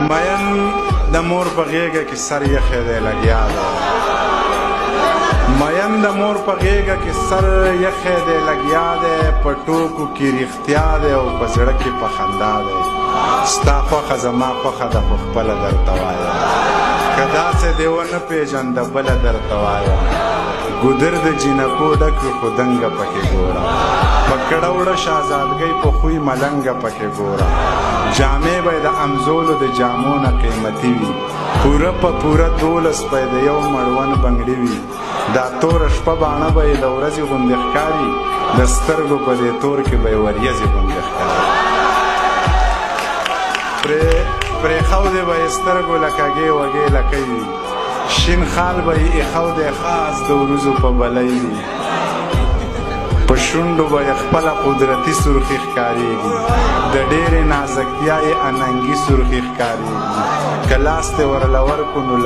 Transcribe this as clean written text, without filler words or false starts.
مین د مور په غېږه کې سر یخی دی لګیا دی مین د مور په غېږه کې سر یخی دی لګیا دی په ټوکو کې رښتیا دی او په زړه کې په خندا دی ستا خوښه زما خوښه ده خو خپله درته وایم که داسې دې ونه پېژنده بله درته وایم ګودر د جینکو ډک وي خو دنګه پکې ګوره په کړه وړه شهزادګۍ په خوی ملنګه پکې ګوره جامې به یې د امزولو د جامو نه قیمتي وي پوره په پوره 12 به یې د یو مړوند بنګړي وي دا توره شپه باڼه به یې د ورځې غوندې ښکاري د سترګو په دې تور کې به یې وریځې غوندې ښکاري پرېښودې به یې سترګو لکږې وږې لکۍ وي شین خال به یې ایښودی خاص د وروځو په بلۍ وي په شونډو به یې خپله قدرتي سرخي ښکارېږي د ډېرې نازکتیا یې اننګي سرخي ښکارېږي که لاس دې ورله ورکړو نو